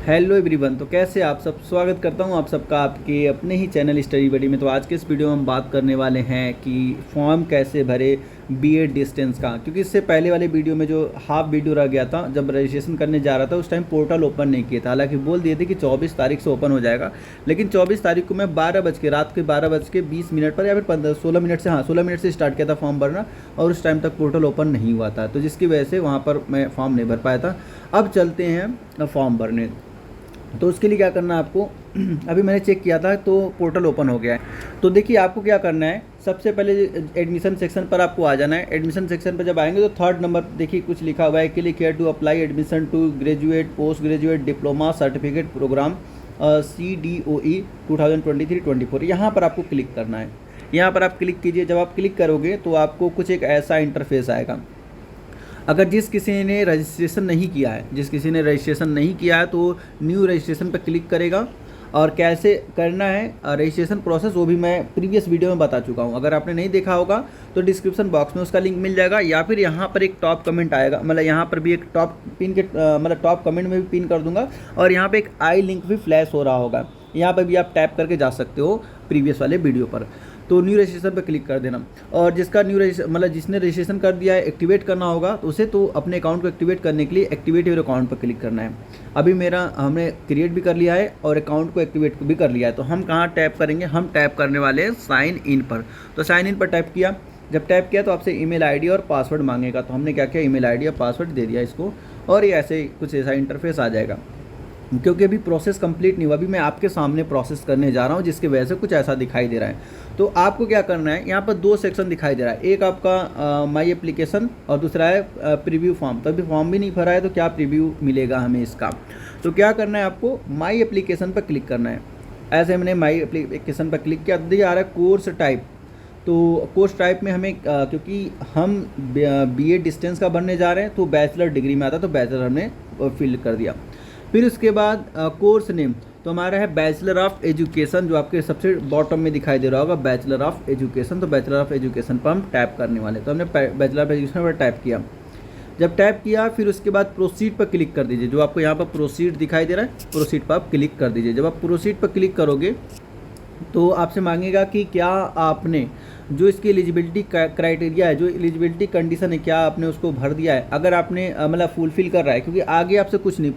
Hello everyone, तो कैसे आप सब। स्वागत करता हूं आप सबका आपके अपने ही चैनल स्टडी बडी में। तो आज के इस वीडियो में हम बात करने वाले हैं कि फॉर्म कैसे भरे बीएड डिस्टेंस का, क्योंकि इससे पहले वाले वीडियो में जो हाफ वीडियो रह गया था, जब रजिस्ट्रेशन करने जा रहा था उस टाइम पोर्टल ओपन नहीं किया था। हालांकि बोल दिए थे कि 24 तारीख से ओपन हो जाएगा, लेकिन 24 तारीख को मैं रात के 12:20 पर या फिर 16 मिनट से स्टार्ट किया था फॉर्म भरना, और उस टाइम तक पोर्टल ओपन नहीं हुआ था, तो जिसकी वजह से वहाँ पर मैं फॉर्म नहीं भर पाया था। अब चलते हैं फॉर्म भरने। तो उसके लिए क्या करना है आपको, अभी मैंने चेक किया था तो पोर्टल ओपन हो गया है। तो देखिए आपको क्या करना है, सबसे पहले एडमिशन सेक्शन पर आपको आ जाना है। एडमिशन सेक्शन पर जब आएंगे तो थर्ड नंबर देखिए कुछ लिखा हुआ है, click here to apply admission to graduate post graduate diploma certificate programme CDOE 2023-24। यहाँ पर आपको क्लिक करना है। यहाँ पर आप क्लिक कीजिए। जब आप क्लिक करोगे तो आपको कुछ एक ऐसा इंटरफेस आएगा। अगर जिस किसी ने रजिस्ट्रेशन नहीं किया है तो न्यू रजिस्ट्रेशन पर क्लिक करेगा। और कैसे करना है रजिस्ट्रेशन प्रोसेस वो भी मैं प्रीवियस वीडियो में बता चुका हूँ। अगर आपने नहीं देखा होगा तो डिस्क्रिप्शन बॉक्स में उसका लिंक मिल जाएगा, या फिर यहाँ पर एक टॉप कमेंट आएगा, मतलब यहाँ पर भी एक टॉप कमेंट में भी पिन कर दूंगा, और यहाँ पे एक आई लिंक भी फ्लैश हो रहा होगा। यहाँ पर भी आप टैप करके जा सकते हो प्रीवियस वाले वीडियो पर। तो न्यू रजिस्ट्रेशन पर क्लिक कर देना, और जिसका जिसने रजिस्ट्रेशन कर दिया है एक्टिवेट करना होगा तो उसे तो अपने अकाउंट को एक्टिवेट करने के लिए एक्टिवेट योर अकाउंट पर क्लिक करना है। अभी हमने क्रिएट भी कर लिया है और अकाउंट को एक्टिवेट भी कर लिया है। तो हम कहाँ टैप करेंगे, हम टैप करने वाले हैं साइन इन पर। तो साइन इन पर टैप किया। जब टैप किया तो आपसे ईमेल आईडी और पासवर्ड मांगेगा, तो हमने क्या किया, ईमेल आईडी और पासवर्ड दे दिया इसको, और ये ऐसे कुछ ऐसा इंटरफेस आ जाएगा। क्योंकि अभी प्रोसेस कंप्लीट नहीं हुआ, अभी मैं आपके सामने प्रोसेस करने जा रहा हूँ, जिसकी वजह से कुछ ऐसा दिखाई दे रहा है। तो आपको क्या करना है, यहाँ पर दो सेक्शन दिखाई दे रहा है, एक आपका माई एप्लीकेशन और दूसरा है प्रीव्यू फॉर्म। तो अभी फॉर्म भी नहीं भरा है तो क्या प्रीव्यू मिलेगा हमें इसका। तो क्या करना है, आपको माई एप्लीकेशन पर क्लिक करना है। ऐसे मैंने माई एप्लीकेशन पर क्लिक किया, तो ये आ रहा है कोर्स टाइप। तो कोर्स टाइप में हमें क्योंकि हम BA डिस्टेंस का भरने जा रहे हैं तो बैचलर डिग्री में आता, तो बैचलर हमने फिल कर दिया। फिर उसके बाद कोर्स नेम तो हमारा है बैचलर ऑफ एजुकेशन, जो आपके सबसे बॉटम में दिखाई दे रहा होगा बैचलर ऑफ एजुकेशन। तो बैचलर ऑफ एजुकेशन पर हम टैप करने वाले, तो हमने बैचलर ऑफ एजुकेशन पर टैप किया। जब टैप किया फिर उसके बाद प्रोसीड पर क्लिक कर दीजिए। जो आपको यहाँ पर प्रोसीड दिखाई दे रहा है, प्रोसीड पर आप क्लिक कर दीजिए। जब आप प्रोसीड पर क्लिक करोगे तो आपसे मांगेगा कि क्या आपने जो इसकी एलिजिबिलिटी क्राइटेरिया है, जो एलिजिबिलिटी कंडीशन है, क्या आपने उसको भर दिया है। अगर आपने फुलफिल कर रहा है, क्योंकि आगे आपसे कुछ नहीं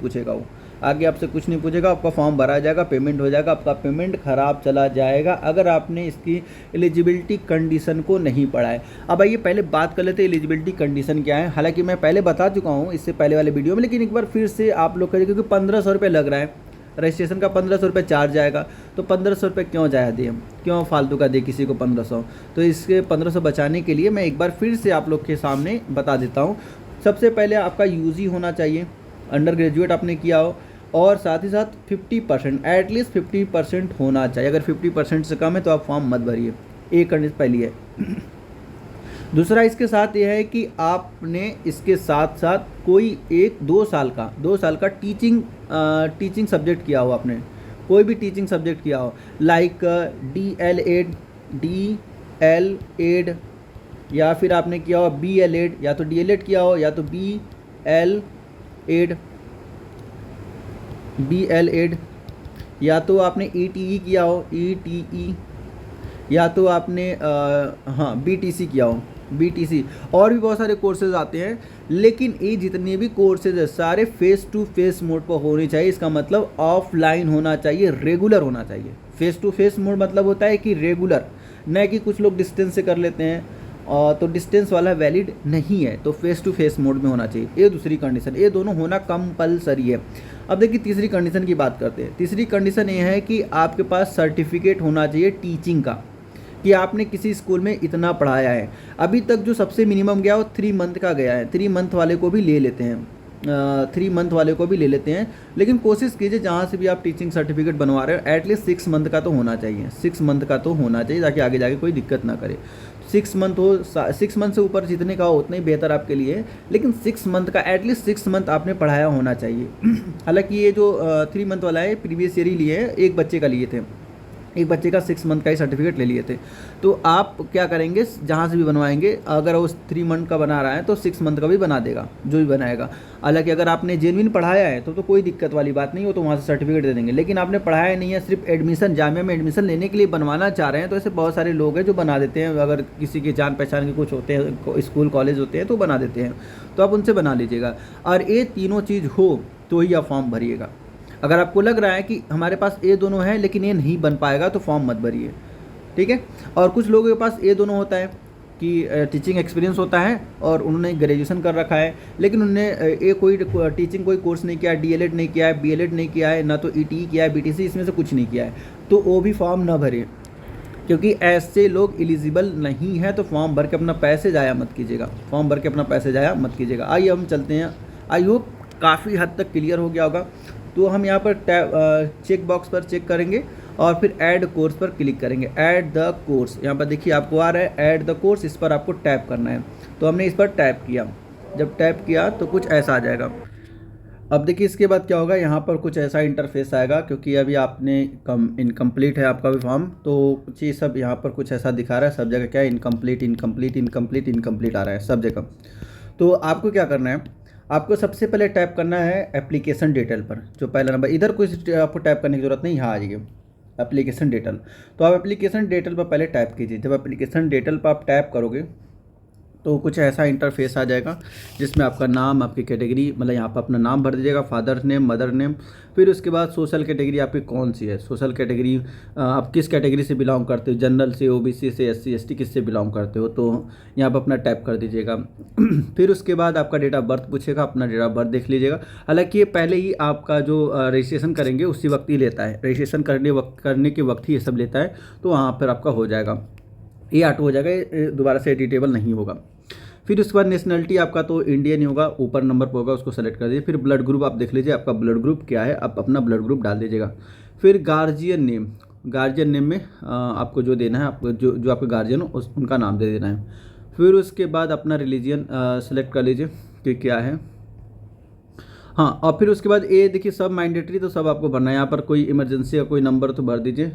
पूछेगा, आपका फॉर्म भरा जाएगा, पेमेंट हो जाएगा, आपका पेमेंट ख़राब चला जाएगा अगर आपने इसकी एलिजिबिलिटी कंडीशन को नहीं पढ़ा है। अब आइए पहले बात कर लेते हैं एलिजिबिलिटी कंडीशन क्या है। हालांकि मैं पहले बता चुका हूँ इससे पहले वाले वीडियो में, लेकिन एक बार फिर से आप लोग करें, क्योंकि 1500 रुपये लग रहा है रजिस्ट्रेशन का, 1500 रुपये चार्ज आएगा। तो 1500 रुपये क्यों जाया दें, क्यों फालतू का दे किसी को 1500। तो इसके 1500 बचाने के लिए मैं एक बार फिर से आप लोग के सामने बता देता हूँ। सबसे पहले आपका यूजी होना चाहिए, अंडर ग्रेजुएट आपने किया हो, और साथ ही साथ 50%, एटलीस्ट 50% होना चाहिए। अगर 50% से कम है तो आप फॉर्म मत भरिए, एक कंडीशन पहली है। दूसरा इसके साथ यह है कि आपने इसके साथ साथ कोई 2 साल का टीचिंग सब्जेक्ट किया हो, आपने कोई भी टीचिंग सब्जेक्ट किया हो, लाइक DL.ED या फिर आपने किया हो BL.ED, या तो DL.ED किया हो या तो BL.ED, या तो आपने ETE किया हो, ETE, या तो आपने BTC किया हो, BTC। और भी बहुत सारे कोर्सेज आते हैं, लेकिन ये जितने भी कोर्सेज है सारे फेस टू फेस मोड पर होने चाहिए। इसका मतलब ऑफलाइन होना चाहिए, रेगुलर होना चाहिए। फेस टू फेस मोड मतलब होता है कि रेगुलर, न कि कुछ लोग डिस्टेंस से कर लेते हैं, तो डिस्टेंस वाला वैलिड नहीं है। तो फेस टू फेस मोड में होना चाहिए, ये दूसरी कंडीशन। ये दोनों होना कंपलसरी है। अब देखिए तीसरी कंडीशन की बात करते हैं। तीसरी कंडीशन ये है कि आपके पास सर्टिफिकेट होना चाहिए टीचिंग का, कि आपने किसी स्कूल में इतना पढ़ाया है। अभी तक जो सबसे मिनिमम गया वो 3 मंथ का गया है। 3 मंथ वाले को भी ले लेते हैं, लेकिन कोशिश कीजिए जहाँ से भी आप टीचिंग सर्टिफिकेट बनवा रहे हो एटलीस्ट 6 मंथ का तो होना चाहिए, 6 मंथ का तो होना चाहिए, ताकि आगे जाके कोई दिक्कत ना करे। 6 मंथ हो, 6 मंथ से ऊपर जितने का हो उतना ही बेहतर आपके लिए, लेकिन 6 मंथ का एटलीस्ट 6 मंथ आपने पढ़ाया होना चाहिए। हालांकि ये जो 3 मंथ वाला है प्रीवियस ईयर ही लिए हैं, एक बच्चे का लिए थे, एक बच्चे का 6 मंथ का ही सर्टिफिकेट ले लिए थे। तो आप क्या करेंगे, जहाँ से भी बनवाएंगे, अगर वो 3 मंथ का बना रहा है तो 6 मंथ का भी बना देगा, जो भी बनाएगा। हालांकि अगर आपने जेन्युइन पढ़ाया है तो कोई दिक्कत वाली बात नहीं हो, तो वहाँ से सर्टिफिकेट दे देंगे। लेकिन आपने पढ़ाया नहीं है, सिर्फ एडमिशन, जामिया में एडमिशन लेने के लिए बनवाना चाह रहे हैं, तो ऐसे बहुत सारे लोग हैं जो बना देते हैं। अगर किसी के जान पहचान के कुछ होते हैं, स्कूल कॉलेज होते हैं, तो बना देते हैं, तो आप उनसे बना लीजिएगा। और ये तीनों चीज़ हो तो ही आप फॉर्म भरिएगा। अगर आपको लग रहा है कि हमारे पास ये दोनों है लेकिन ये नहीं बन पाएगा, तो फॉर्म मत भरिए, ठीक है। और कुछ लोगों के पास ये दोनों होता है कि टीचिंग एक्सपीरियंस होता है और उन्होंने ग्रेजुएशन कर रखा है, लेकिन उन्होंने ये कोई टीचिंग कोई कोर्स नहीं किया है, डीएलएड नहीं किया है, बीएलएड नहीं किया है, ना तो ईटीई किया है, बीटीसी, इसमें से कुछ नहीं किया है, तो वो भी फॉर्म ना भरें, क्योंकि ऐसे लोग एलिजिबल नहीं है। तो फॉर्म भर के अपना पैसे जाया मत कीजिएगा, फॉर्म भर के अपना पैसे जाया मत कीजिएगा। आइए हम चलते हैं। आई होप काफ़ी हद तक क्लियर हो गया होगा। तो हम यहाँ पर चेक बॉक्स पर चेक करेंगे और फिर ऐड कोर्स पर क्लिक करेंगे। ऐड द कोर्स, यहाँ पर देखिए आपको आ रहा है ऐड द कोर्स, इस पर आपको टैप करना है। तो हमने इस पर टैप किया, जब टैप किया तो कुछ ऐसा आ जाएगा। अब देखिए इसके बाद क्या होगा, यहाँ पर कुछ ऐसा इंटरफेस आएगा, क्योंकि अभी आपने इनकम्प्लीट है आपका भी फॉर्म, तो ये सब यहाँ पर कुछ ऐसा दिखा रहा है। सब जगह क्या है, इनकम्प्लीट इनकम्प्लीट इनकम्प्लीट इनकम्प्लीट आ रहा है सब जगह। तो आपको क्या करना है, आपको सबसे पहले टैप करना है एप्लीकेशन डिटेल पर, जो पहला नंबर। इधर कुछ आपको टैप करने की ज़रूरत नहीं, यहाँ आ जाइए एप्लीकेशन डिटेल। तो आप एप्लीकेशन डिटेल पर पहले टैप कीजिए। जब एप्लीकेशन डिटेल पर आप टैप करोगे तो कुछ ऐसा इंटरफेस आ जाएगा, जिसमें आपका नाम, आपकी कैटेगरी, मतलब यहाँ पर अपना नाम भर दीजिएगा, फादर नेम, मदर नेम। फिर उसके बाद सोशल कैटेगरी आपकी कौन सी है, सोशल कैटेगरी आप किस कैटेगरी से बिलोंग करते हो, जनरल से, ओबीसी से, एससी एसटी, किससे बिलोंग करते हो, तो यहाँ पर अपना टैप कर दीजिएगा। फिर उसके बाद आपका डेट ऑफ बर्थ पूछेगा, अपना डेट ऑफ बर्थ देख लीजिएगा। हालांकि ये पहले ही आपका जो रजिस्ट्रेशन करेंगे उसी वक्त ही लेता है, रजिस्ट्रेशन करने के वक्त ही ये सब लेता है, तो वहाँ पर आपका हो जाएगा, ये ऑटो हो जाएगा, दोबारा से एडिटेबल नहीं होगा। फिर उसके बाद नेशनलिटी आपका तो इंडियन ही होगा, ऊपर नंबर पर होगा, उसको सेलेक्ट कर दीजिए। फिर ब्लड ग्रुप आप देख लीजिए, आपका ब्लड ग्रुप क्या है, आप अपना ब्लड ग्रुप डाल दीजिएगा। फिर गार्जियन नेम, गार्जियन नेम में आपको जो देना है, आपको जो आपके गार्जियन हो उनका नाम दे देना है। फिर उसके बाद अपना रिलीजियन सेलेक्ट कर लीजिए कि क्या है। हाँ, और फिर उसके बाद ये देखिए सब मैंडेटरी, तो सब आपको भरना है। यहाँ पर कोई इमरजेंसी का कोई नंबर तो भर दीजिए।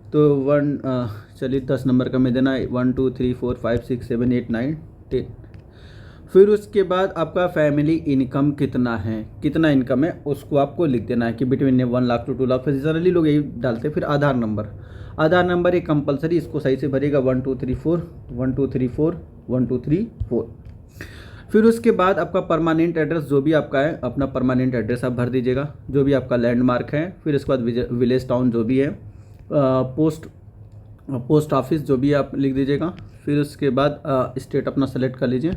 तो चलिए 10 नंबर का मैं देना है, 1 2 3 4 5 6 7 8 9 10। फिर उसके बाद आपका फैमिली इनकम कितना है, कितना इनकम है उसको आपको लिख देना है कि बिटवीन 1 लाख टू 2 लाख। फिर जनरली लोग यही डालते हैं। फिर आधार नंबर, आधार नंबर ये कंपलसरी, इसको सही से भरिएगा, 1 2 3 4 1 2 3 4 1 2 3 4। फिर उसके बाद आपका परमानेंट एड्रेस, जो भी आपका है अपना परमानेंट एड्रेस आप भर दीजिएगा, जो भी आपका लैंडमार्क है। फिर उसके बाद विलेज टाउन जो भी है, पोस्ट ऑफिस जो भी आप लिख दीजिएगा। फिर उसके बाद स्टेट अपना सेलेक्ट कर लीजिए,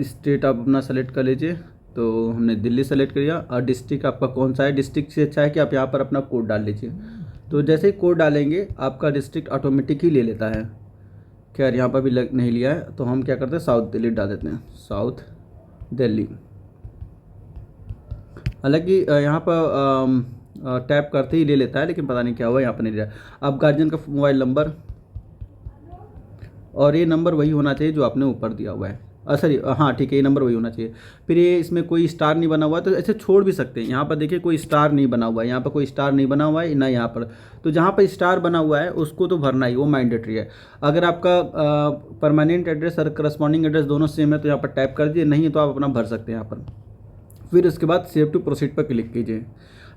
स्टेट आप अपना सेलेक्ट कर लीजिए। तो हमने दिल्ली सेलेक्ट कर लिया। और डिस्ट्रिक्ट आपका कौन सा है, डिस्ट्रिक्ट से अच्छा है कि आप यहाँ पर अपना कोड डाल लीजिए। तो जैसे ही कोड डालेंगे आपका डिस्ट्रिक्ट ऑटोमेटिक ही ले लेता है। खैर यहाँ पर भी नहीं लिया है, तो हम क्या करते हैं, साउथ दिल्ली डाल देते हैं, साउथ दिल्ली। हालांकि यहाँ पर टैप करते ही ले लेता है, लेकिन पता नहीं क्या हुआ, यहाँ पर नहीं लिया। अब गार्जियन का मोबाइल नंबर, और ये नंबर वही होना चाहिए जो आपने ऊपर दिया हुआ है। सॉरी, हाँ ठीक है, ये नंबर वही होना चाहिए। फिर ये इसमें कोई स्टार नहीं बना हुआ, तो ऐसे छोड़ भी सकते हैं। यहाँ पर देखिए कोई स्टार नहीं बना हुआ है, यहाँ पर कोई स्टार नहीं बना हुआ है ना यहाँ पर। तो जहाँ पर स्टार बना हुआ है उसको तो भरना ही, वो मैंडेटरी है। अगर आपका परमानेंट एड्रेस और करस्पॉन्डिंग एड्रेस दोनों सेम है तो यहाँ पर टाइप कर दीजिए, नहीं तो आप अपना भर सकते हैं यहाँ पर। फिर उसके बाद सेव टू प्रोसीड पर क्लिक कीजिए।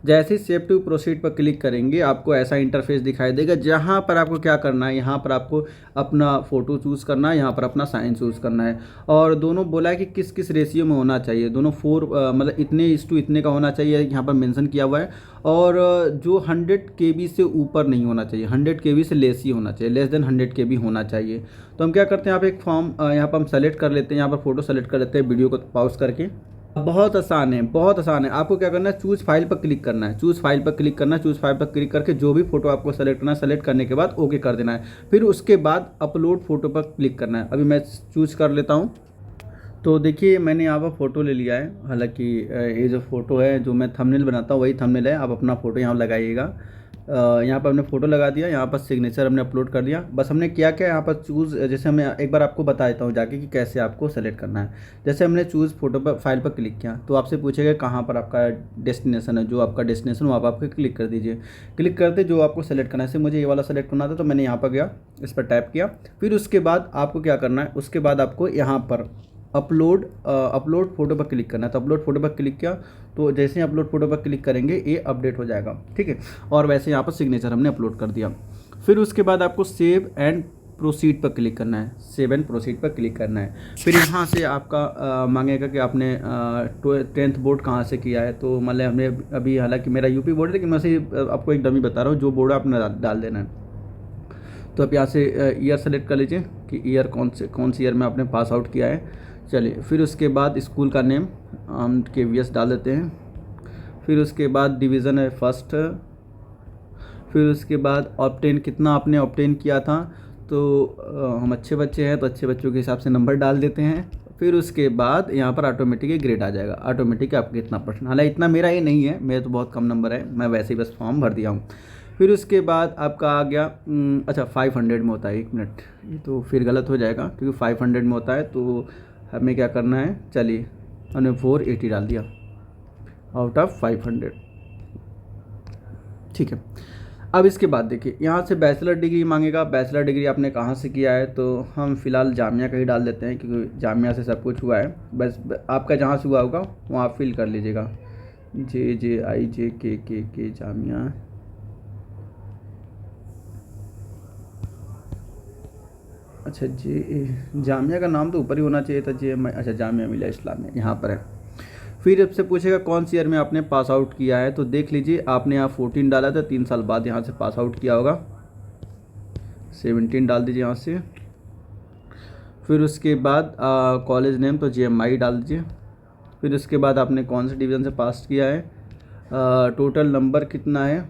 जैसे ही सेव टू प्रोसीड पर क्लिक करेंगे आपको ऐसा इंटरफेस दिखाई देगा, जहाँ पर आपको क्या करना है, यहाँ पर आपको अपना फ़ोटो चूज़ करना है, यहाँ पर अपना साइन चूज़ करना है। और दोनों बोला है कि किस किस रेशियो में होना चाहिए, दोनों 4 मतलब इतने का होना चाहिए, यहाँ पर मेंशन किया हुआ है। और जो 100 KB से ऊपर नहीं होना चाहिए, 100 KB से लेस ही होना चाहिए, लेस देन 100 KB होना चाहिए। तो हम क्या करते हैं, आप एक फॉर्म यहाँ पर हम सेलेक्ट कर लेते हैं, यहाँ पर फ़ोटो सेलेक्ट कर लेते हैं वीडियो को पॉज करके। बहुत आसान है, बहुत आसान है। आपको क्या करना है, चूज़ फाइल पर क्लिक करना है, चूज़ फाइल पर क्लिक करना है। चूज़ फाइल पर क्लिक करके जो भी फोटो आपको सेलेक्ट करना है, सेलेक्ट करने के बाद ओके कर देना है। फिर उसके बाद अपलोड फोटो पर क्लिक करना है। अभी मैं चूज़ कर लेता हूँ। तो देखिए मैंने यहाँ पर फ़ोटो ले लिया है। हालांकि ये जो फ़ोटो है, जो मैं थंबनेल बनाता हूँ वही थंबनेल है। आप अपना फ़ोटो यहाँ लगाइएगा। यहाँ पर हमने फ़ोटो लगा दिया, यहाँ पर सिग्नेचर हमने अपलोड कर दिया। बस हमने क्या क्या यहाँ पर चूज़, जैसे हमने एक बार आपको बता देता हूँ जाके कि कैसे आपको सेलेक्ट करना है। जैसे हमने चूज़ फोटो पर फाइल पर क्लिक किया तो आपसे पूछेगा कहाँ पर आपका डेस्टिनेशन है, जो आपका डेस्टिनेशन वहाँ पर आपको क्लिक कर दीजिए। क्लिक करते जो आपको सेलेक्ट करना है, जैसे मुझे ये वाला सेलेक्ट करना था तो मैंने यहाँ पर गया, इस पर टैप किया। फिर उसके बाद आपको क्या करना है, उसके बाद आपको यहाँ पर अपलोड फ़ोटो पर क्लिक करना है। तो अपलोड फ़ोटो पर क्लिक किया तो जैसे ही अपलोड फ़ोटो पर क्लिक करेंगे ये अपडेट हो जाएगा, ठीक है। और वैसे यहाँ पर सिग्नेचर हमने अपलोड कर दिया। फिर उसके बाद आपको सेव एंड प्रोसीड पर क्लिक करना है, सेव एंड प्रोसीड पर क्लिक करना है। फिर यहाँ से आपका मांगेगा कि आपने 10th बोर्ड कहाँ से किया है। तो मतलब हमने अभी, हालांकि मेरा यूपी बोर्ड है लेकिन मैं से आपको एक डमी बता रहा हूँ, जो बोर्ड आपने डाल देना है। तो आप यहाँ से ईयर सेलेक्ट कर लीजिए कि ईयर कौन सी ईयर में आपने पास आउट किया है। चलिए, फिर उसके बाद स्कूल का नेम हम KVS डाल देते हैं। फिर उसके बाद डिवीज़न है फर्स्ट। फिर उसके बाद ऑब्टेन कितना आपने ऑब्टेन किया था, तो हम अच्छे बच्चे हैं तो अच्छे बच्चों के हिसाब से नंबर डाल देते हैं। फिर उसके बाद यहाँ पर ऑटोमेटिक ग्रेड आ जाएगा, ऑटोमेटिक आपका कितना %। हालांकि इतना मेरा ये नहीं है, मेरा तो बहुत कम नंबर है, मैं वैसे ही बस फॉर्म भर दिया हूँ। फिर उसके बाद आपका आ गया, अच्छा 500 में होता है, 1 मिनट, ये तो फिर गलत हो जाएगा क्योंकि 500 में होता है। तो हमें क्या करना है, चलिए हमने 480 डाल दिया आउट ऑफ 500, ठीक है। अब इसके बाद देखिए यहाँ से बैचलर डिग्री मांगेगा। बैचलर डिग्री आपने कहाँ से किया है, तो हम फ़िलहाल जामिया का ही डाल देते हैं क्योंकि जामिया से सब कुछ हुआ है। बस आपका जहाँ से हुआ होगा वहाँ आप फिल कर लीजिएगा, JJIJKKK जामिया। अच्छा जामिया का नाम तो ऊपर ही होना चाहिए था, अच्छा जामिया मिलिया इस्लामिया यहाँ पर है। फिर आपसे पूछेगा कौन सी ईयर में आपने पास आउट किया है। तो देख लीजिए आपने यहाँ 14 डाला था, 3 साल बाद यहाँ से पास आउट किया होगा। 17 डाल दीजिए यहाँ से। फिर उसके बाद कॉलेज नेम तो JMI डाल दीजिए। फिर उसके बाद आपने कौन से डिवीज़न से पास किया है, टोटल नंबर कितना है,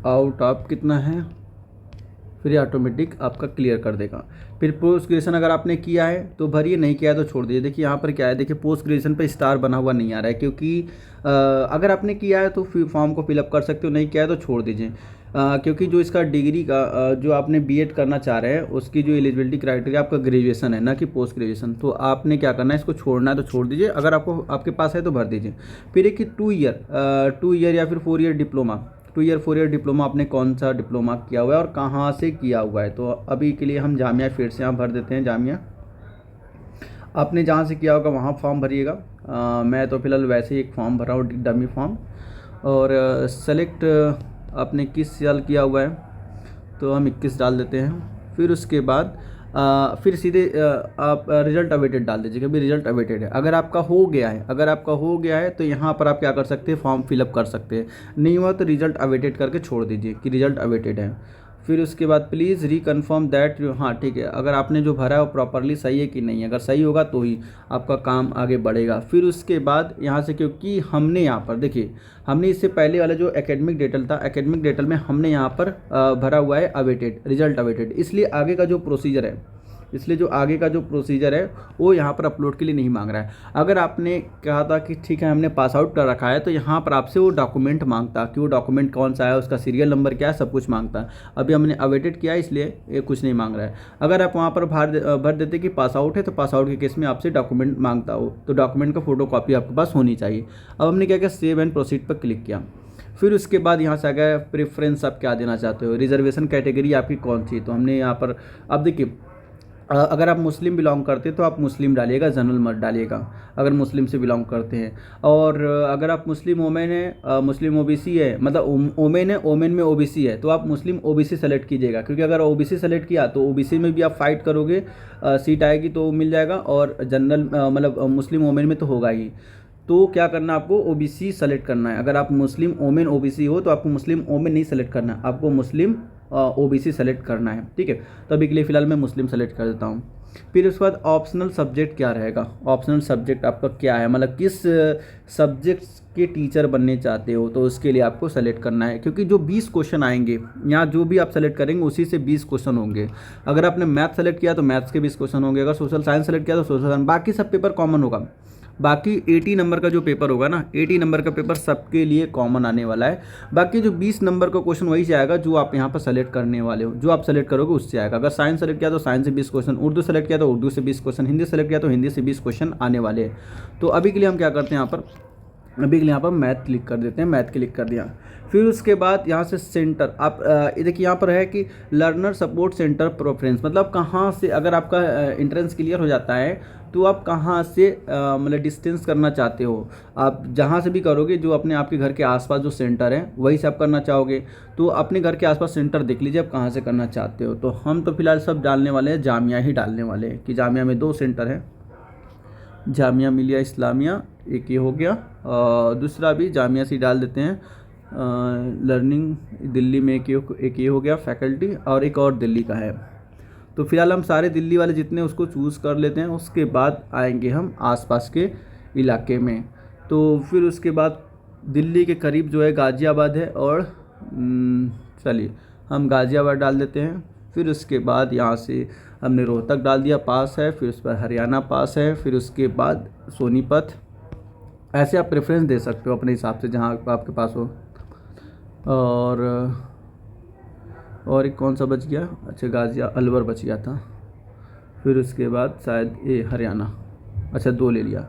आउट ऑफ कितना है, फिर ऑटोमेटिक आपका क्लियर कर देगा। फिर पोस्ट ग्रेजुएशन अगर आपने किया है तो भरिए, नहीं किया है तो छोड़ दीजिए। देखिए यहाँ पर क्या है, देखिए पोस्ट ग्रेजुएशन पे स्टार बना हुआ नहीं आ रहा है क्योंकि अगर आपने किया है तो फॉर्म को फिलअप कर सकते हो, नहीं किया है तो छोड़ दीजिए। क्योंकि जो इसका डिग्री का जो आपने B.Ed करना चाह रहे हैं उसकी जो एलिजिबिलिटी क्राइटेरिया आपका ग्रेजुएशन है, ना कि पोस्ट ग्रेजुएशन। तो आपने क्या करना है, इसको छोड़ना है तो छोड़ दीजिए, अगर आपके पास है तो भर दीजिए। फिर एक 2 ईयर या फिर 4 year diploma, 2 year 4 year diploma आपने कौन सा डिप्लोमा किया हुआ है और कहाँ से किया हुआ है। तो अभी के लिए हम जामिया फिर से यहाँ भर देते हैं, जामिया। आपने जहाँ से किया होगा वहाँ फॉर्म भरिएगा। मैं तो फिलहाल वैसे ही एक फॉर्म भरा हूँ, डमी फॉर्म। और सेलेक्ट आपने किस साल किया हुआ है, तो हम 21 डाल देते हैं। फिर उसके बाद फिर सीधे आप रिजल्ट अवेटेड डाल दीजिए, कभी रिजल्ट अवेटेड है। अगर आपका हो गया है तो यहाँ पर आप क्या कर सकते हैं, फॉर्म फिलअप कर सकते हैं। नहीं हुआ तो रिजल्ट अवेटेड करके छोड़ दीजिए कि रिजल्ट अवेटेड है। फिर उसके बाद प्लीज़ रिकन्फर्म दैट, हाँ ठीक है, अगर आपने जो भरा है वो प्रॉपरली सही है कि नहीं है, अगर सही होगा तो ही आपका काम आगे बढ़ेगा। फिर उसके बाद यहाँ से, क्योंकि हमने यहाँ पर देखिए, हमने इससे पहले वाला जो एकेडमिक डिटेल था, एकेडमिक डिटेल में हमने यहाँ पर भरा हुआ है अवेटेड, रिजल्ट अवेटेड, इसलिए आगे का जो प्रोसीजर है वो यहाँ पर अपलोड के लिए नहीं मांग रहा है। अगर आपने कहा था कि ठीक है हमने पास आउट कर रखा है तो यहाँ पर आपसे वो डॉक्यूमेंट मांगता कि वो डॉक्यूमेंट कौन सा है, उसका सीरियल नंबर क्या है, सब कुछ मांगता। अभी हमने अवेटेड किया इसलिए ये कुछ नहीं मांग रहा है। अगर आप वहाँ पर भर देते कि पास आउट है तो पास आउट के केस में आपसे डॉक्यूमेंट मांगता हो, तो डॉक्यूमेंट का फोटो कॉपी आपके पास होनी चाहिए। अब हमने क्या किया, सेव एंड प्रोसीड पर क्लिक किया। फिर उसके बाद यहाँ से आ गया प्रेफरेंस, आप क्या देना चाहते हो, रिजर्वेशन कैटेगरी आपकी कौन सी। तो हमने यहाँ पर, अब देखिए अगर आप मुस्लिम बिलोंग करते हैं तो आप मुस्लिम डालिएगा, जनरल मत डालिएगा अगर मुस्लिम से बिलोंग करते हैं। और अगर आप मुस्लिम वोमेन है, मुस्लिम OBC है, मतलब वोमेन है, वोमेन में OBC है, तो आप मुस्लिम OBC सेलेक्ट कीजिएगा। क्योंकि अगर OBC सेलेक्ट किया तो OBC में भी आप फाइट करोगे, सीट आएगी तो मिल जाएगा, और जनरल मतलब मुस्लिम वोमेन में तो होगा ही। तो क्या करना है, आपको OBC सेलेक्ट करना है। अगर आप मुस्लिम वोमेन OBC हो तो आपको मुस्लिम वोमेन नहीं सेलेक्ट करना है, आपको मुस्लिम OBC सेलेक्ट करना है, ठीक है। तो अभी के लिए फ़िलहाल मैं मुस्लिम सेलेक्ट कर देता हूँ। फिर उसके बाद ऑप्शनल सब्जेक्ट क्या रहेगा, ऑप्शनल सब्जेक्ट आपका क्या है, मतलब किस सब्जेक्ट्स के टीचर बनने चाहते हो, तो उसके लिए आपको सेलेक्ट करना है। क्योंकि जो 20 क्वेश्चन आएंगे यहाँ, जो भी आप सेलेक्ट करेंगे उसी से 20 क्वेश्चन होंगे। अगर आपने मैथ सेलेक्ट किया तो मैथ्स के 20 क्वेश्चन होंगे, अगर सोशल साइंस सेलेक्ट किया तो सोशल साइंस, बाकी सब पेपर कॉमन होगा। बाकी 80 नंबर का जो पेपर होगा ना, 80 नंबर का पेपर सबके लिए कॉमन आने वाला है। बाकी जो 20 नंबर का क्वेश्चन वही से आएगा जो आप यहाँ पर सेलेक्ट करने वाले हो, जो आप सेलेक्ट करोगे उससे आएगा। अगर साइंस सेलेक्ट किया तो साइंस से 20 क्वेश्चन, उर्दू सेलेक्ट किया तो उर्दू से 20 क्वेश्चन, हिंदी सेलेक्ट किया तो हिंदी से 20 क्वेश्चन आने वाले हैं। तो अभी के लिए हम क्या करते हैं यहाँ पर, अभी के लिए यहाँ पर मैथ क्लिक कर देते हैं, मैथ क्लिक कर दिया। फिर उसके बाद यहाँ से सेंटर आप देखिए यहाँ पर है कि लर्नर सपोर्ट सेंटर प्रेफरेंस, मतलब कहाँ से अगर आपका इंट्रेंस क्लियर हो जाता है तो आप कहाँ से मतलब डिस्टेंस करना चाहते हो। आप जहाँ से भी करोगे, जो अपने आपके घर के आसपास जो सेंटर है वही से आप करना चाहोगे, तो अपने घर के आसपास सेंटर देख लीजिए आप कहाँ से करना चाहते हो। तो हम तो फिलहाल सब डालने वाले हैं, जामिया ही डालने वाले हैं कि जामिया में 2 सेंटर है, जामिया मिलिया इस्लामिया एक ये हो गया, और दूसरा भी जामिया से डाल देते हैं। लर्निंग दिल्ली में एक ये हो गया फैकल्टी, और एक और दिल्ली का है। तो फिलहाल हम सारे दिल्ली वाले जितने उसको चूज़ कर लेते हैं, उसके बाद आएंगे हम आसपास के इलाके में। तो फिर उसके बाद दिल्ली के करीब जो है गाज़ियाबाद है, और चलिए हम गाज़ियाबाद डाल देते हैं। फिर उसके बाद यहाँ से हमने रोहतक डाल दिया, पास है। फिर उस पर हरियाणा पास है। फिर उसके बाद सोनीपत। ऐसे आप प्रेफरेंस दे सकते हो अपने हिसाब से जहाँ आपके पास हो। और एक कौन सा बच गया, अच्छा गाजिया अलवर बच गया था। फिर उसके बाद शायद ये हरियाणा, अच्छा 2 ले लिया।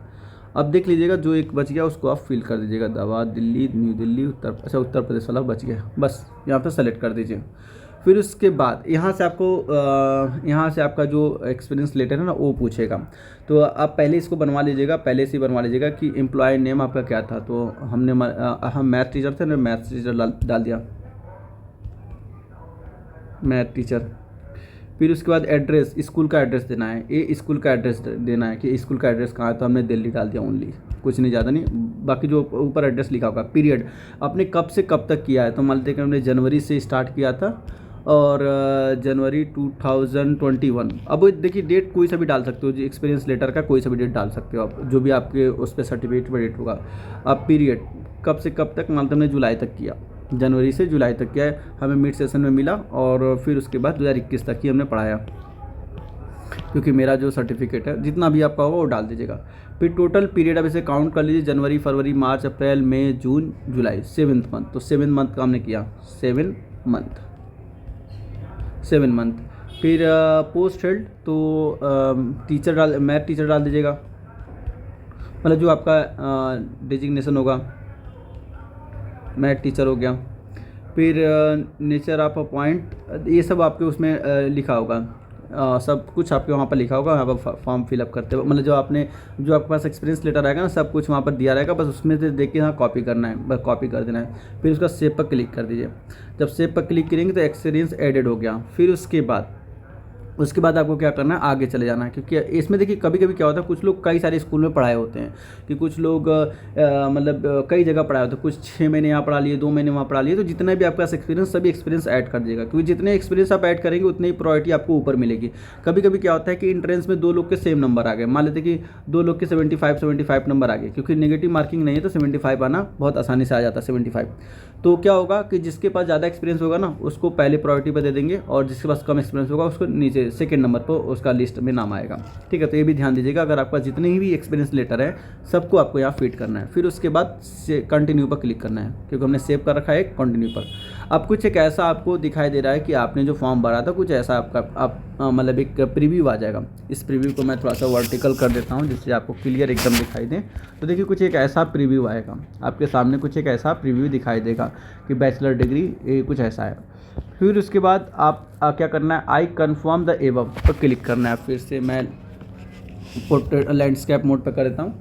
अब देख लीजिएगा जो एक बच गया उसको आप फिल कर दीजिएगा, दवा दिल्ली, न्यू दिल्ली, उत्तर प्रदेश वाला बच गया, बस यहाँ पर सेलेक्ट कर दीजिए। फिर उसके बाद यहाँ से आपका जो एक्सपीरियंस लेटर है ना वो पूछेगा, तो आप पहले इसको बनवा लीजिएगा, पहले से ही बनवा लीजिएगा कि एम्प्लॉय नेम आपका क्या था। तो हम मैथ टीचर थे ना, मैथ टीचर डाल दिया, मैथ टीचर। फिर उसके बाद एड्रेस, स्कूल का एड्रेस देना है, ये स्कूल का एड्रेस देना है कि स्कूल का एड्रेस कहाँ है। तो हमने दिल्ली डाल दिया ओनली, कुछ नहीं, ज़्यादा नहीं। बाकी जो ऊपर एड्रेस लिखा होगा, पीरियड आपने कब से कब तक किया है, तो मान लेते हैं कि हमने जनवरी से स्टार्ट किया था और जनवरी 2021। अब देखिए डेट कोई सा भी डाल सकते हो, जो एक्सपीरियंस लेटर का कोई सा भी डेट डाल सकते हो आप, जो भी आपके उस पर सर्टिफिकेट पर डेट होगा। आप पीरियड कब से कब तक, मान लो हमने जुलाई तक किया, जनवरी से जुलाई तक किया है, हमें मिड सेशन में मिला। और फिर उसके बाद 2021 तक ही हमने पढ़ाया, क्योंकि मेरा जो सर्टिफिकेट है जितना भी आपका होगा वो डाल दीजिएगा। फिर टोटल पीरियड अब इसे काउंट कर लीजिए, जनवरी, फरवरी, मार्च, अप्रैल, मई, जून, जुलाई, 7th मंथ। तो 7 मंथ का हमने किया, 7 मंथ। फिर पोस्ट हेल्ड, तो टीचर डाल, मैथ टीचर डाल दीजिएगा, मतलब जो आपका डिजिग्नेशन होगा, मैथ टीचर हो गया। फिर नेचर ऑफ अपॉइंट, ये सब आपके उसमें लिखा होगा, सब कुछ आपके वहाँ पर लिखा होगा। वहाँ पर फॉर्म फिलअप करते हुए, मतलब जो आपके पास एक्सपीरियंस लेटर आएगा ना, सब कुछ वहाँ पर दिया रहेगा, बस उसमें से देख के यहाँ कॉपी करना है, बस कॉपी कर देना है। फिर उसका सेव पर क्लिक कर दीजिए। जब सेव पर क्लिक करेंगे तो एक्सपीरियंस एडेड हो गया। फिर उसके बाद आपको क्या करना है, आगे चले जाना है, क्योंकि इसमें देखिए कभी कभी क्या होता है, कुछ लोग कई सारे स्कूल में पढ़ाए होते हैं, कि कुछ लोग मतलब कई जगह पढ़ाए होते हैं, कुछ 6 महीने यहाँ पढ़ा लिए, 2 महीने वहाँ पढ़ा लिए। तो जितना भी आपके पास एक्सपीरियंस, सभी एक्सपीरियंस ऐड कर दीजिएगा, क्योंकि जितने एक्सपीरियंस आप ऐड करेंगे उतनी ही प्रायोरिटी आपको ऊपर मिलेगी। कभी कभी क्या होता है कि इंट्रेंस में 2 लोग के सेम नंबर आ गए, मान लेते कि 2 लोग के 75 नंबर आ गए, क्योंकि नेगेटिव मार्किंग नहीं है तो 75 आना बहुत आसानी से आ जाता है, 75। तो क्या होगा कि जिसके पास ज़्यादा एक्सपीरियंस होगा ना उसको पहले प्रायोरिटी पर दे देंगे, और जिसके पास कम एक्सपीरियंस होगा उसको नीचे सेकंड नंबर पर उसका लिस्ट में नाम आएगा। ठीक है, तो ये भी ध्यान दीजिएगा, अगर आपका जितने भी एक्सपीरियंस लेटर है सबको आपको यहाँ फिट करना है। फिर उसके बाद कंटिन्यू पर क्लिक करना है, क्योंकि हमने सेव कर रखा है कंटिन्यू पर। अब कुछ एक ऐसा आपको दिखाई दे रहा है कि आपने जो फॉर्म भरा था कुछ ऐसा आपका मतलब एक प्रीव्यू आ जाएगा। इस प्रीव्यू को मैं थोड़ा सा वर्टिकल कर देता हूँ जिससे आपको क्लियर एकदम दिखाई दे। तो देखिए कुछ एक ऐसा प्रीव्यू आएगा आपके सामने, कुछ एक ऐसा प्रीव्यू दिखाई देगा कि बैचलर डिग्री कुछ ऐसा है। फिर उसके बाद आप क्या करना है, आई कन्फर्म द एबव पर क्लिक करना है। फिर से मैं लैंडस्केप मोड पर कर देता हूँ।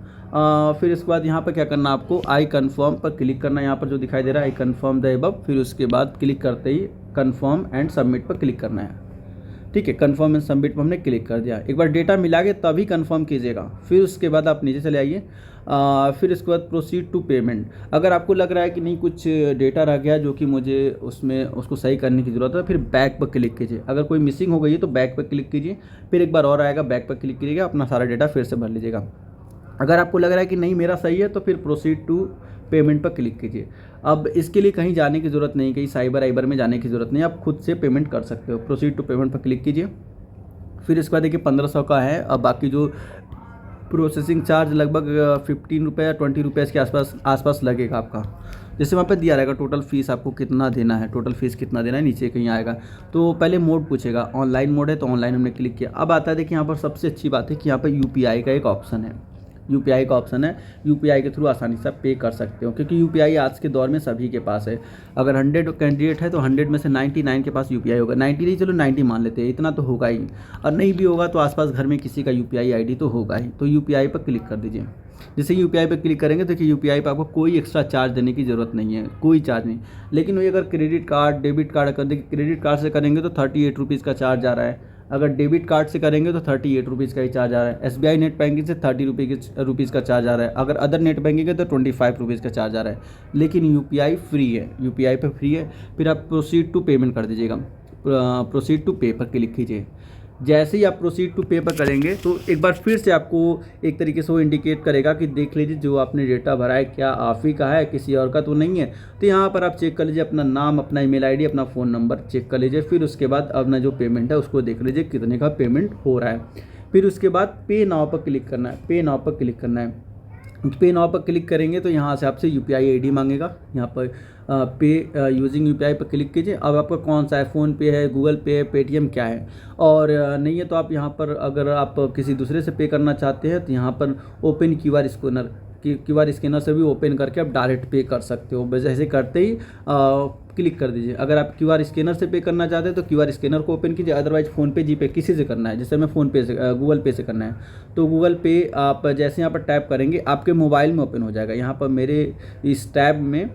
फिर इसके बाद यहाँ पर क्या करना है, आपको आई कन्फर्म पर क्लिक करना है, यहाँ पर जो दिखाई दे रहा है आई कन्फर्म द एबव। फिर उसके बाद क्लिक करते ही कन्फर्म एंड सबमिट पर क्लिक करना है। ठीक है, कन्फर्म एंड सबमिट पर हमने क्लिक कर दिया। एक बार डेटा मिला के तभी कन्फर्म कीजिएगा। फिर उसके बाद आप नीचे चले आइए। फिर इसके बाद प्रोसीड टू पेमेंट। अगर आपको लग रहा है कि नहीं कुछ डेटा रह गया जो कि मुझे उसको सही करने की ज़रूरत है, फिर बैक पर क्लिक कीजिए। अगर कोई मिसिंग हो गई है तो बैक पर क्लिक कीजिए, फिर एक बार और आएगा, बैक पर क्लिक कीजिएगा, अपना सारा डेटा फिर से भर लीजिएगा। अगर आपको लग रहा है कि नहीं मेरा सही है तो फिर प्रोसीड टू पेमेंट पर क्लिक कीजिए। अब इसके लिए कहीं जाने की ज़रूरत नहीं, कहीं साइबर में जाने की ज़रूरत नहीं, आप खुद से पेमेंट कर सकते हो। प्रोसीड टू पेमेंट पर क्लिक कीजिए। फिर इसके बाद देखिए 1500 का है। अब बाकी जो प्रोसेसिंग चार्ज लगभग 15 रुपये या 20 रुपये के आसपास लगेगा आपका। जैसे वहाँ पे दिया रहेगा टोटल फ़ीस आपको कितना देना है, टोटल फ़ीस कितना देना है, नीचे कहीं आएगा। तो पहले मोड पूछेगा, ऑनलाइन मोड है तो ऑनलाइन हमने क्लिक किया। अब आता है देखिए यहाँ पर सबसे अच्छी बात है कि यहाँ पर यूपीआई का एक ऑप्शन है, यूपीआई का ऑप्शन है। यूपीआई के थ्रू आसानी से आप पे कर सकते हो, क्योंकि यूपीआई आज के दौर में सभी के पास है। अगर 100 कैंडिडेट है तो 100 में से 99 के पास यूपीआई होगा। 90 नहीं, चलो 90 मान लेते हैं, इतना तो होगा ही। और नहीं भी होगा तो आसपास घर में किसी का यूपीआई आईडी तो होगा ही। तो यूपीआई पर क्लिक कर दीजिए। जैसे यूपीआई पर क्लिक करेंगे तो देखिए यूपीआई पर आपको कोई एक्स्ट्रा चार्ज देने की ज़रूरत नहीं है, कोई चार्ज नहीं। लेकिन वही अगर क्रेडिट कार्ड, डेबिट कार्ड कर देखिए, क्रेडिट कार्ड से करेंगे तो 38 रुपीज़ का चार्ज आ रहा है। अगर डेबिट कार्ड से करेंगे तो 38 रुपीज़ का ही चार्ज आ रहा है। एसबीआई नेट बैंकिंग से 30 रुपीज़ का चार्ज आ रहा है। अगर अदर नेट बैंकिंग है तो 25 रुपीज़ का चार्ज आ रहा है। लेकिन यूपीआई फ्री है, यूपीआई पे फ्री है। फिर आप प्रोसीड टू पेमेंट कर दीजिएगा, प्रोसीड टू पे पर क्लिक कीजिए। जैसे ही आप प्रोसीड टू पे पर करेंगे तो एक बार फिर से आपको एक तरीके से वो इंडिकेट करेगा कि देख लीजिए जो आपने डेटा भरा है क्या आप ही का है, किसी और का तो नहीं है। तो यहाँ पर आप चेक कर लीजिए अपना नाम, अपना ईमेल आईडी, अपना फ़ोन नंबर चेक कर लीजिए। फिर उसके बाद अपना जो पेमेंट है उसको देख लीजिए कितने का पेमेंट हो रहा है। फिर उसके बाद पे नाउ पर क्लिक करना है, पे नाउ पर क्लिक करना है। पे नाउ पर क्लिक करेंगे तो यहाँ से आपसे यूपीआई आईडी मांगेगा। यहाँ पर पे यूजिंग यूपीआई पर क्लिक कीजिए। अब आपका कौन सा है, फ़ोन पे है, गूगल पे है, पेटीएम क्या है। और नहीं है तो आप यहाँ पर अगर आप किसी दूसरे से पे करना चाहते हैं तो यहाँ पर open QR scanner, QR scanner से भी ओपन करके आप डायरेक्ट पे कर सकते हो। बस ऐसे करते ही क्लिक कर दीजिए। अगर आप क्यूआर स्कैनर से पे करना चाहते हैं तो क्यूआर स्कैनर को ओपन कीजिए। अदरवाइज फ़ोनपे, जीपे किसी से करना है, जैसे हमें फ़ोनपे से, गूगल पे से करना है तो गूगल पे आप जैसे यहाँ पर टैप करेंगे आपके मोबाइल में ओपन हो जाएगा। यहाँ पर मेरे इस टैब में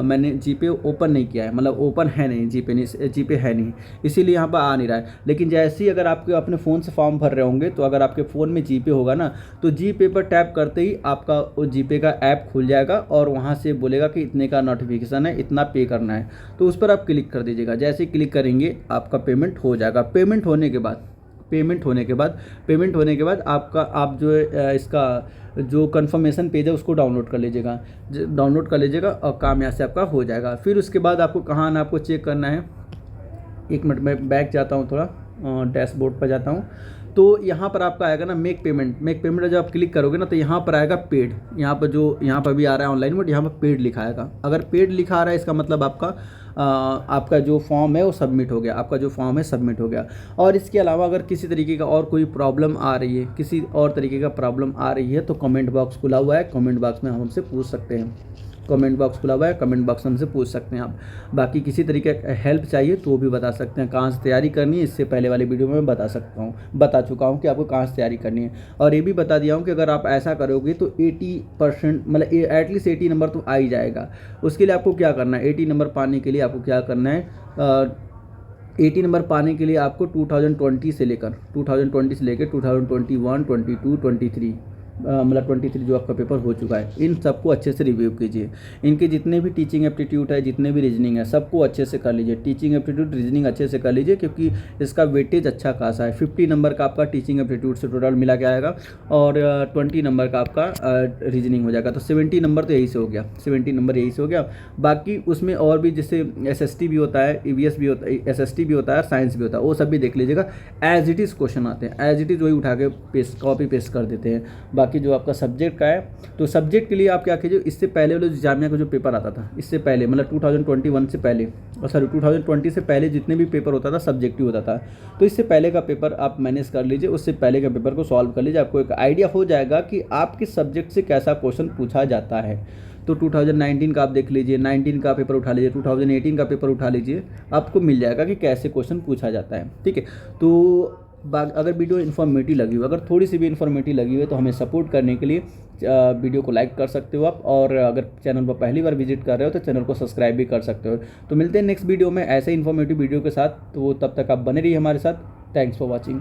मैंने जीपे ओपन नहीं किया है, मतलब ओपन है नहीं, जीपे है नहीं, इसीलिए यहाँ पर आ नहीं रहा है। लेकिन जैसे ही अगर आपके अपने फ़ोन से फॉर्म भर रहे होंगे तो अगर आपके फ़ोन में जीपे होगा ना तो जीपे पर टैप करते ही आपका वो जीपे का ऐप खुल जाएगा और वहाँ से बोलेगा कि इतने का नोटिफिकेशन है, इतना पे करना है। तो उस पर आप क्लिक कर दीजिएगा। जैसे ही क्लिक करेंगे आपका पेमेंट हो जाएगा। पेमेंट होने के बाद आपका आप जो है इसका जो कंफर्मेशन पेज है उसको डाउनलोड कर लीजिएगा और काम यहाँ से आपका हो जाएगा। फिर उसके बाद आपको कहाँ आना, आपको चेक करना है। एक मिनट में बैक जाता हूँ, थोड़ा डैशबोर्ड पर जाता हूँ। तो यहाँ पर आपका आएगा ना मेक पेमेंट जब आप क्लिक करोगे ना तो यहाँ पर आएगा पेड। यहाँ पर भी आ रहा है ऑनलाइन मोड, यहाँ पर पेड लिखा आएगा। अगर पेड लिखा आ रहा है इसका मतलब आपका जो फॉर्म है वो सबमिट हो गया, और इसके अलावा अगर किसी तरीके का और कोई प्रॉब्लम आ रही है तो कमेंट बॉक्स खुला हुआ है, कमेंट बॉक्स में हम हमसे पूछ सकते हैं। कमेंट बॉक्स हमसे पूछ सकते हैं आप। बाकी किसी तरीके का हेल्प चाहिए तो वो भी बता सकते हैं। कहाँ से तैयारी करनी है इससे पहले वाले वीडियो में मैं बता चुका हूँ कि आपको कहाँ से तैयारी करनी है। और ये भी बता दिया हूँ कि अगर आप ऐसा करोगे तो 80% मतलब एटलीस्ट 80 नंबर तो आ ही जाएगा। उसके लिए आपको क्या करना है, 80 नंबर पाने के लिए आपको क्या करना है, 80 नंबर पाने के लिए आपको 2020 से लेकर 2021, 22, 23 मतलब 23 जो आपका पेपर हो चुका है, इन सबको अच्छे से रिव्यू कीजिए। इनके जितने भी टीचिंग एप्टीट्यूड है, जितने भी रीजनिंग है, सबको अच्छे से कर लीजिए। टीचिंग एप्टीट्यूड, रीजनिंग अच्छे से कर लीजिए क्योंकि इसका वेटेज अच्छा खासा है। 50 नंबर का आपका टीचिंग एप्टीट्यूड से टोटल मिला के आएगा और 20 नंबर का आपका रीजनिंग हो जाएगा। तो 70 नंबर तो यही से हो गया, 70 नंबर यही से हो गया। बाकी उसमें और भी जैसे SST भी होता है, EVS भी होता है, SST भी होता है, साइंस भी होता है, वो सब भी देख लीजिएगा। एज इट इज़ क्वेश्चन आते हैं, एज इट इज़ वही उठा के कॉपी पेस्ट कर देते हैं। बाकी जो आपका सब्जेक्ट का है तो सब्जेक्ट के लिए आप क्या कीजिए, इससे पहले वाले जामिया का जो पेपर आता था, इससे पहले मतलब 2021 से पहले, और सॉरी 2020 से पहले जितने भी पेपर होता था सब्जेक्टिव होता था, तो इससे पहले का पेपर आप मैनेज कर लीजिए, उससे पहले का पेपर को सॉल्व कर लीजिए। आपको एक आइडिया हो जाएगा कि आपके सब्जेक्ट से कैसा क्वेश्चन पूछा जाता है। तो 2019 का आप देख लीजिए, 19 का पेपर उठा लीजिए, 2018 का पेपर उठा लीजिए, आपको मिल जाएगा कि कैसे क्वेश्चन पूछा जाता है। ठीक है, तो अगर वीडियो इन्फॉर्मेटिव लगी हो, अगर थोड़ी सी भी इन्फॉर्मेटिव लगी हो तो हमें सपोर्ट करने के लिए वीडियो को लाइक कर सकते हो आप, और अगर चैनल पर पहली बार विजिट कर रहे हो तो चैनल को सब्सक्राइब भी कर सकते हो। तो मिलते हैं नेक्स्ट वीडियो में ऐसे इन्फॉर्मेटिव वीडियो के साथ। तो तब तक आप बने रहिए हमारे साथ। Thanks for watching.